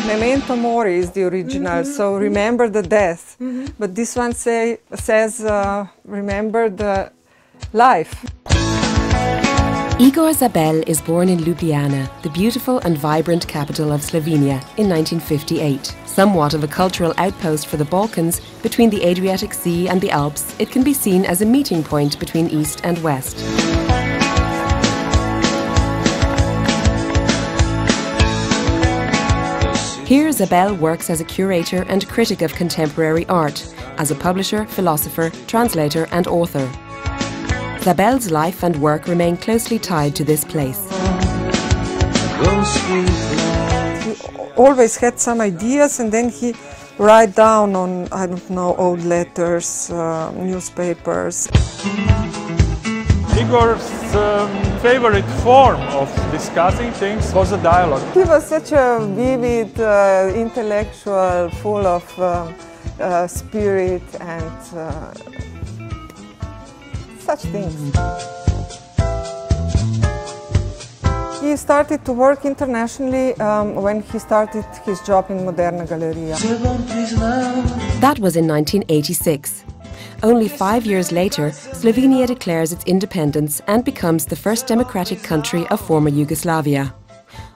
Memento mori is the original, so remember the death. But this one says remember the life. Igor Zabel is born in Ljubljana, the beautiful and vibrant capital of Slovenia, in 1958. Somewhat of a cultural outpost for the Balkans, between the Adriatic Sea and the Alps, it can be seen as a meeting point between East and West. Here, Zabel works as a curator and critic of contemporary art, as a publisher, philosopher, translator and author. Zabel's life and work remain closely tied to this place. He always had some ideas and then he write down on, I don't know, old letters, newspapers. Igor's favorite form of discussing things was a dialogue. He was such a vivid intellectual, full of spirit and such things. He started to work internationally when he started his job in Moderna Galerija. That was in 1986. Only 5 years later, Slovenia declares its independence and becomes the first democratic country of former Yugoslavia.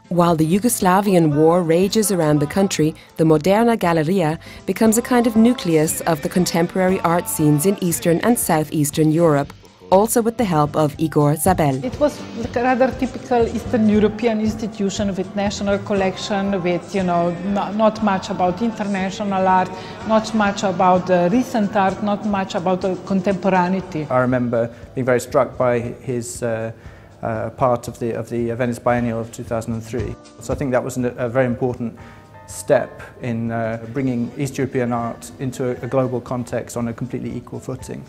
While the Yugoslavian war rages around the country, the Moderna Galerija becomes a kind of nucleus of the contemporary art scenes in Eastern and Southeastern Europe, also with the help of Igor Zabel. It was a rather typical Eastern European institution with national collection, with, not much about international art, not much about recent art, not much about contemporaneity. I remember being very struck by his part of the Venice Biennial of 2003. So I think that was a very important step in bringing East European art into a global context on a completely equal footing.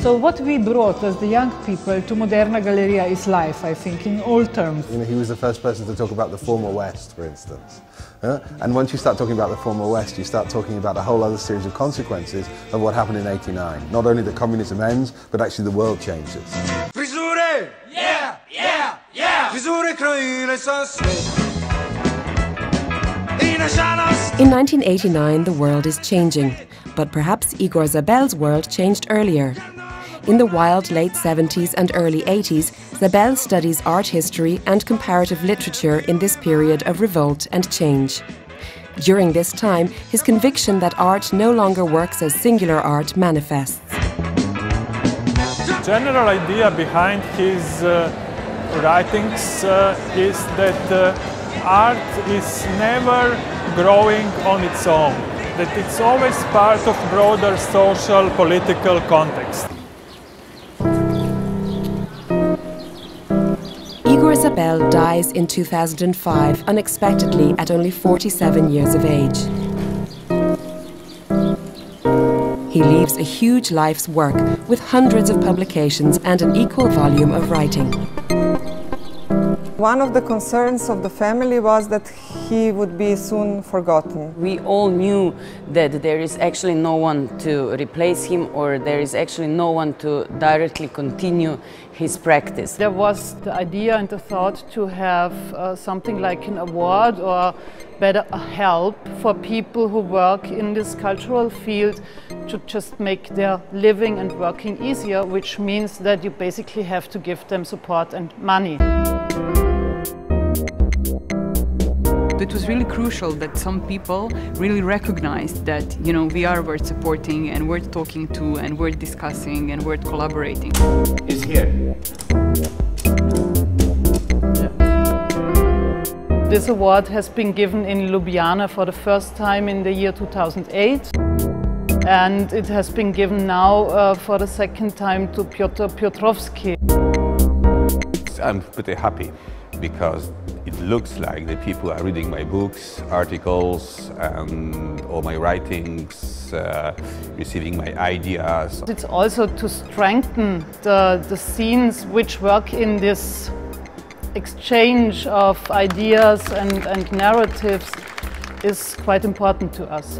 So what we brought as the young people to Moderna Galerija is life, I think, in all terms. He was the first person to talk about the former West, for instance. And once you start talking about the former West, you start talking about a whole other series of consequences of what happened in '89. Not only that communism ends, but actually the world changes. Frisure! Yeah, yeah, yeah! Frisure kroile są In 1989, the world is changing, but perhaps Igor Zabel's world changed earlier. In the wild late 70s and early 80s, Zabel studies art history and comparative literature in this period of revolt and change. During this time, his conviction that art no longer works as singular art manifests. The general idea behind his writings is that art is never growing on its own, that it's always part of broader social, political context. Igor Zabel dies in 2005 unexpectedly at only 47 years of age. He leaves a huge life's work with hundreds of publications and an equal volume of writing. One of the concerns of the family was that he would be soon forgotten. We all knew that there is actually no one to replace him, or there is actually no one to directly continue his practice. There was the idea and the thought to have something like an award or better a help for people who work in this cultural field to just make their living and working easier, which means that you basically have to give them support and money. It was really crucial that some people really recognized that, we are worth supporting and worth talking to and worth discussing and worth collaborating. Is here. This award has been given in Ljubljana for the first time in the year 2008. And it has been given now for the second time to Piotr Piotrowski. I'm pretty happy because it looks like the people are reading my books, articles, and all my writings, receiving my ideas. It's also to strengthen the scenes which work in this exchange of ideas and narratives is quite important to us.